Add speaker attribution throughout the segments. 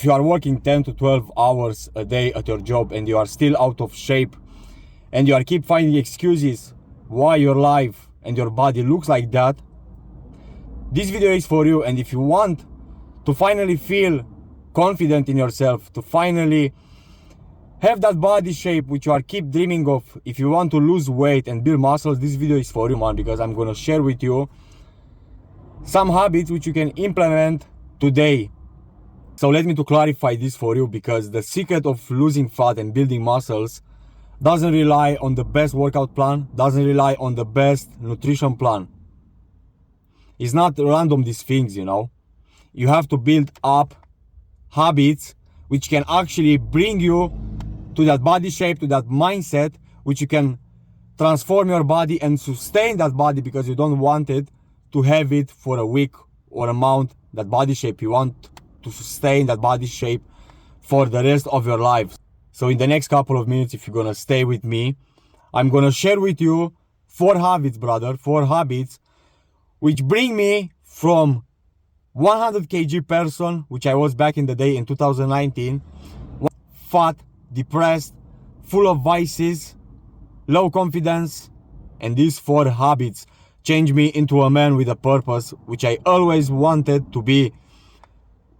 Speaker 1: If you are working 10 to 12 hours a day at your job and you are still out of shape and you are keep finding excuses why your life and your body looks like that, this video is for you. And if you want to finally feel confident in yourself, to finally have that body shape which you are keep dreaming of, if you want to lose weight and build muscles, this video is for you, man, because I'm gonna share with you some habits which you can implement today. So let me to clarify this for you, because the secret of losing fat and building muscles doesn't rely on the best workout plan, doesn't rely on the best nutrition plan. It's not random, these things, you know. You have to build up habits which can actually bring you to that body shape, to that mindset, which you can transform your body and sustain that body, because you don't want it to have it for a week or a month, that body shape. You want to sustain that body shape for the rest of your life. So in the next couple of minutes, if you're gonna stay with me, I'm gonna share with you 4 habits, brother, 4 habits which bring me from 100 kg person, which I was back in the day in 2019, fat, depressed, full of vices, low confidence, and these 4 habits changed me into a man with a purpose, which I always wanted to be.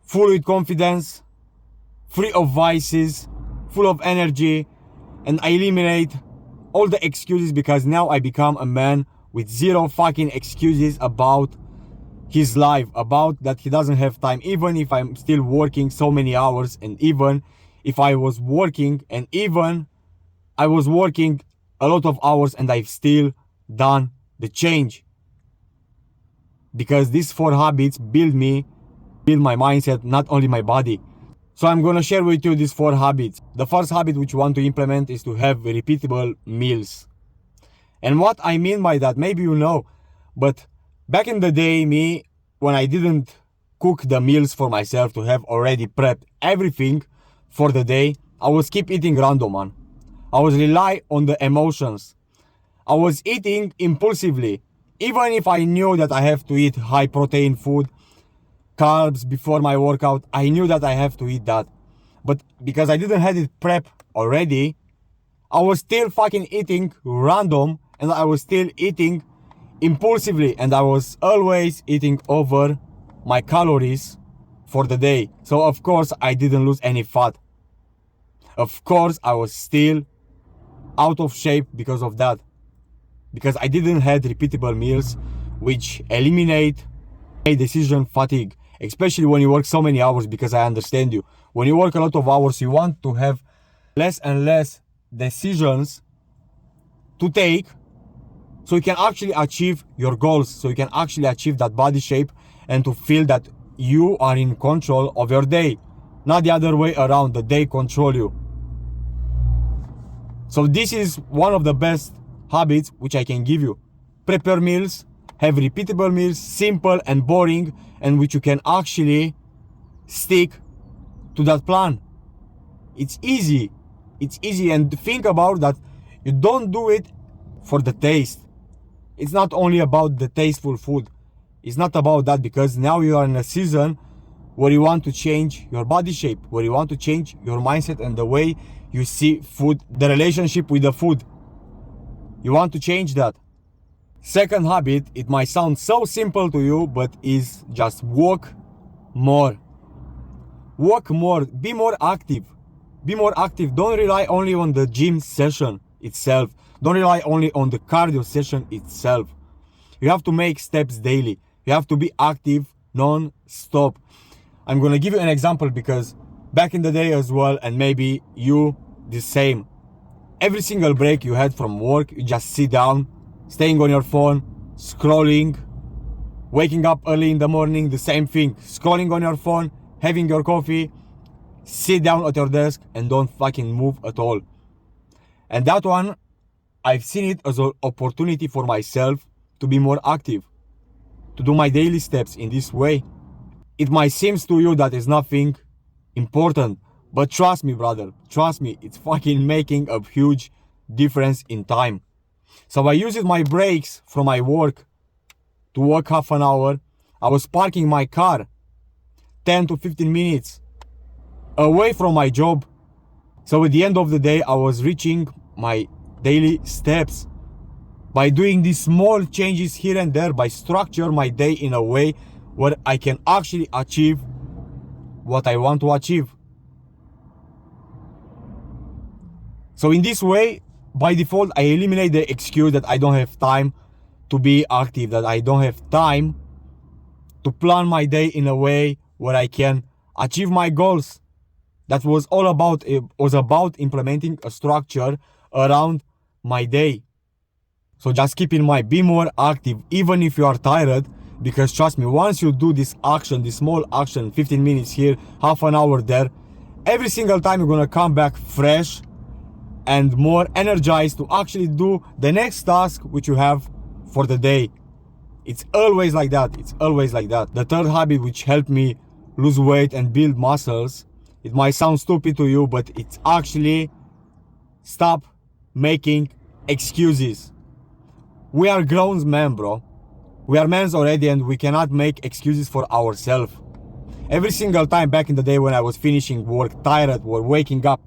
Speaker 1: Full with confidence, free of vices, full of energy, and I eliminate all the excuses, because now I become a man with 0 fucking excuses about his life, about that he doesn't have time, even if I'm still working so many hours, and even if I was working, and even I was working a lot of hours, and I've still done the change. Because these 4 habits build my mindset, not only my body. So I'm gonna share with you these 4 habits. The first habit which you want to implement is to have repeatable meals. And what I mean by that, maybe you know, but back in the day, me, when I didn't cook the meals for myself, to have already prepped everything for the day, I was keep eating random, man. I was rely on the emotions. I was eating impulsively, even if I knew that I have to eat high protein food, carbs before my workout. I knew that I have to eat that, but because I didn't have it prep already, I was still fucking eating random, and I was still eating impulsively, and I was always eating over my calories for the day. So of course I didn't lose any fat. Of course I was still out of shape because of that, because I didn't have repeatable meals which eliminate decision fatigue, especially when you work so many hours. Because I understand you, when you work a lot of hours, you want to have less and less decisions to take, so you can actually achieve your goals, so you can actually achieve that body shape, and to feel that you are in control of your day, not the other way around, the day control you. So this is one of the best habits which I can give you. Prepare meals, have repeatable meals, simple and boring, and which you can actually stick to that plan. It's easy. It's easy. And think about that, you don't do it for the taste. It's not only about the tasteful food. It's not about that, because now you are in a season where you want to change your body shape, where you want to change your mindset and the way you see food, the relationship with the food. You want to change that. Second habit, it might sound so simple to you, but is just walk more. Walk more, be more active. Be more active. Don't rely only on the gym session itself. Don't rely only on the cardio session itself. You have to make steps daily. You have to be active non-stop. I'm gonna give you an example, because back in the day as well, and maybe you the same, every single break you had from work, you just sit down, staying on your phone, scrolling, waking up early in the morning, the same thing, scrolling on your phone, having your coffee, sit down at your desk and don't fucking move at all. And that one, I've seen it as an opportunity for myself to be more active, to do my daily steps in this way. It might seem to you that is nothing important, but trust me, brother, trust me, it's fucking making a huge difference in time. So I used my breaks from my work to walk half an hour. I was parking my car 10 to 15 minutes away from my job. So at the end of the day, I was reaching my daily steps by doing these small changes here and there, by structure my day in a way where I can actually achieve what I want to achieve. So in this way, by default, I eliminate the excuse that I don't have time to be active, that I don't have time to plan my day in a way where I can achieve my goals. That was all about, it was about implementing a structure around my day. So just keep in mind, be more active even if you are tired, because trust me, once you do this action, this small action, 15 minutes here, half an hour there, every single time you're gonna come back fresh and more energized to actually do the next task which you have for the day. It's always like that. It's always like that. The third habit which helped me lose weight and build muscles, it might sound stupid to you, but it's actually stop making excuses. We are grown men, bro. We are men already, and we cannot make excuses for ourselves. Every single time back in the day when I was finishing work tired or waking up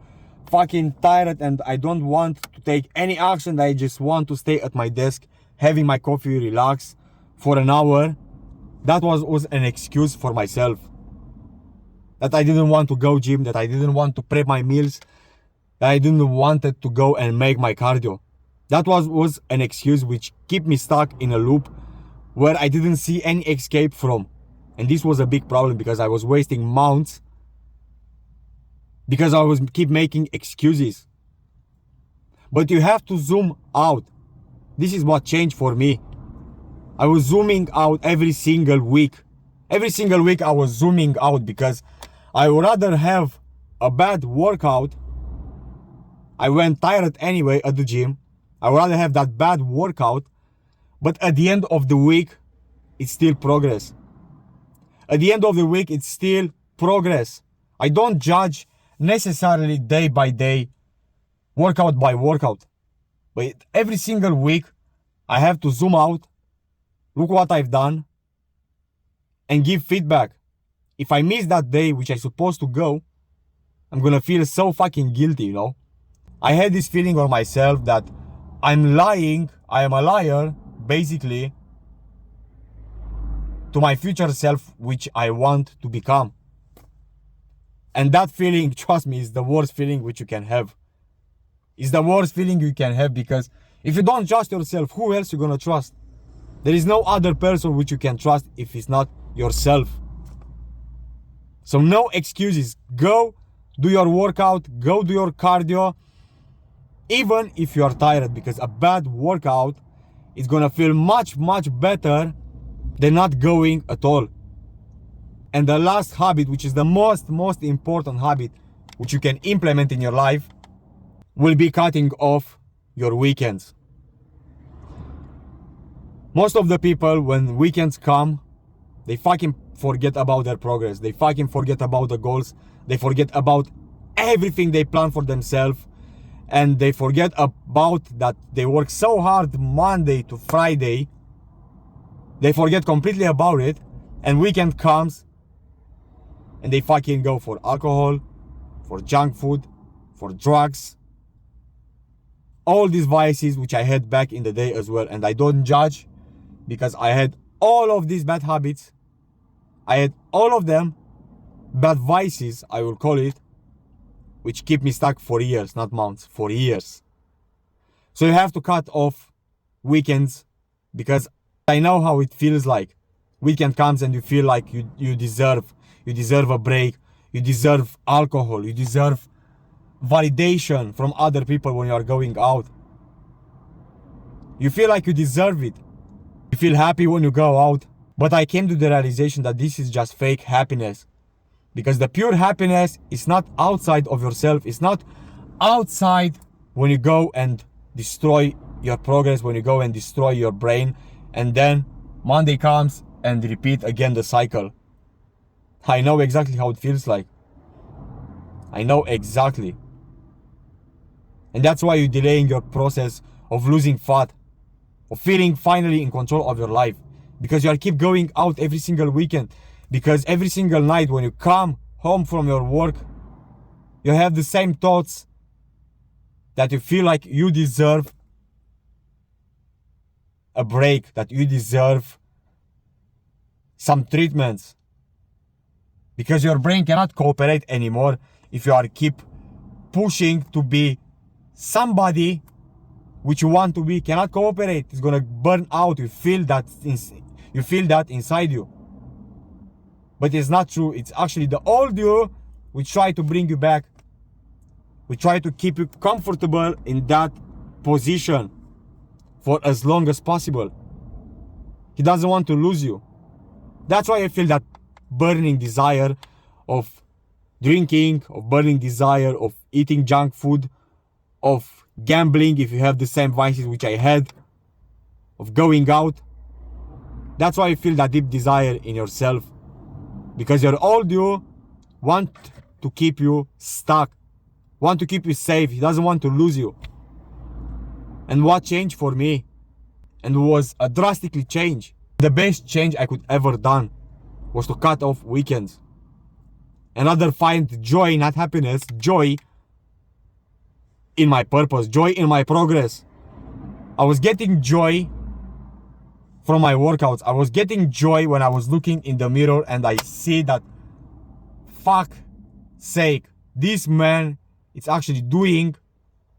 Speaker 1: fucking tired and I don't want to take any action, I just want to stay at my desk having my coffee, relax for an hour, that was an excuse for myself. That I didn't want to go gym, that I didn't want to prep my meals, that I didn't wanted to go and make my cardio. That was an excuse which kept me stuck in a loop where I didn't see any escape from. And this was a big problem because I was wasting months because I was keep making excuses. But you have to zoom out. This is what changed for me. I was zooming out every single week. Every single week I was zooming out because I would rather have a bad workout. I went tired anyway at the gym. I would rather have that bad workout, but at the end of the week, it's still progress. At the end of the week, it's still progress. I don't judge necessarily day by day, workout by workout. But every single week, I have to zoom out, look what I've done, and give feedback. If I miss that day, which I'm supposed to go, I'm gonna feel so fucking guilty, you know? I had this feeling on myself that I'm lying, I am a liar, basically, to my future self, which I want to become. And that feeling, trust me, is the worst feeling which you can have. It's the worst feeling you can have because if you don't trust yourself, who else you gonna trust? There is no other person which you can trust if it's not yourself. So no excuses. Go do your workout, go do your cardio, even if you are tired, because a bad workout is gonna feel much better than not going at all. And the last habit, which is the most important habit which you can implement in your life, will be cutting off your weekends. Most of the people, when weekends come, they fucking forget about their progress. They fucking forget about the goals. They forget about everything they plan for themselves. And they forget about that they work so hard Monday to Friday. They forget completely about it. And weekend comes and they fucking go for alcohol, for junk food, for drugs. All these vices which I had back in the day as well. And I don't judge because I had all of these bad habits. I had all of them, bad vices, I will call it, which keep me stuck for years, not months, for years. So you have to cut off weekends because I know how it feels like. Weekend comes and you feel like you deserve a break, you deserve alcohol, you deserve validation from other people when you are going out. You feel like you deserve it. You feel happy when you go out. But I came to the realization that this is just fake happiness. Because the pure happiness is not outside of yourself. It's not outside when you go and destroy your progress, when you go and destroy your brain. And then Monday comes and repeat again the cycle. I know exactly how it feels like. I know exactly. And that's why you're delaying your process of losing fat, of feeling finally in control of your life. Because you keep going out every single weekend. Because every single night when you come home from your work, You have the same thoughts that you feel like you deserve a break, that you deserve some treatments. Because your brain cannot cooperate anymore if you are keep pushing to be somebody which you want to be. Cannot cooperate. It's gonna burn out. You feel that inside you. But it's not true. It's actually the old you which try to bring you back. We try to keep you comfortable in that position for as long as possible. He doesn't want to lose you. That's why I feel that burning desire of drinking, of burning desire of eating junk food, of gambling if you have the same vices which I had, of going out. That's why I feel that deep desire in yourself. Because your old you want to keep you stuck, want to keep you safe. He doesn't want to lose you. And what changed for me, and was a drastically change, the best change I could ever done, was to cut off weekends and rather find joy, not happiness, joy in my purpose, joy in my progress. I was getting joy from my workouts. I was getting joy when I was looking in the mirror and I see that, fuck sake, this man is actually doing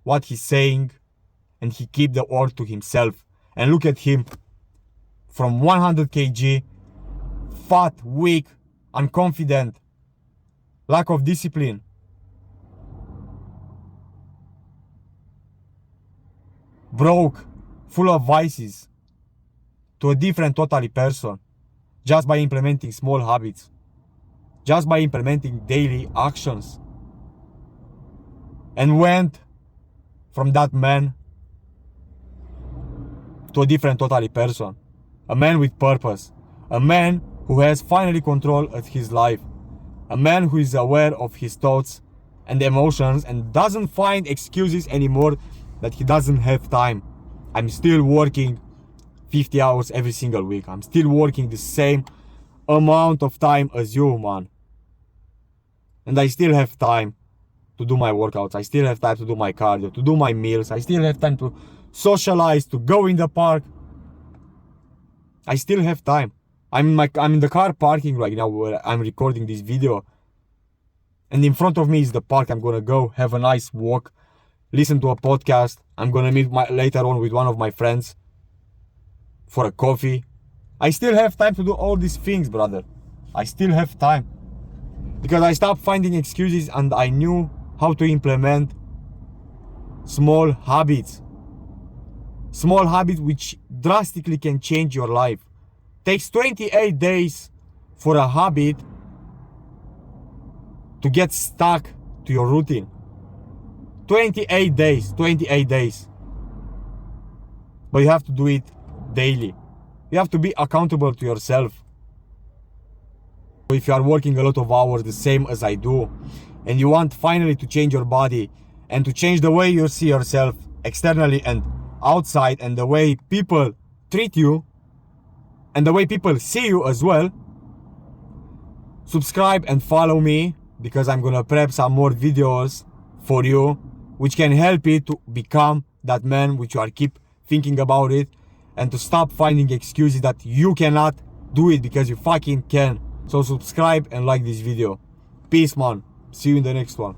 Speaker 1: what he's saying, and he keep the word to himself. And look at him, from 100 kg, fat, weak, unconfident, lack of discipline, broke, full of vices, to a different totally person, just by implementing small habits, just by implementing daily actions. And went from that man to a different totally person, a man with purpose, a man who has finally control of his life, a man who is aware of his thoughts and emotions and doesn't find excuses anymore that he doesn't have time. I'm still working 50 hours every single week. I'm still working the same amount of time as you, man. And I still have time to do my workouts. I still have time to do my cardio, to do my meals. I still have time to socialize, to go in the park. I still have time. I'm in the car parking right now where I'm recording this video. And in front of me is the park. I'm gonna go have a nice walk, listen to a podcast. I'm gonna meet later on with one of my friends for a coffee. I still have time to do all these things, brother. I still have time. Because I stopped finding excuses and I knew how to implement small habits. Small habits which drastically can change your life. Takes 28 days for a habit to get stuck to your routine. 28 days. But you have to do it daily. You have to be accountable to yourself. If you are working a lot of hours the same as I do, and you want finally to change your body and to change the way you see yourself externally and outside, and the way people treat you and the way people see you as well, subscribe and follow me, because I'm gonna prep some more videos for you which can help you to become that man which you are keep thinking about it, and to stop finding excuses that you cannot do it, because you fucking can. So subscribe and like this video. Peace, man. See you in the next one.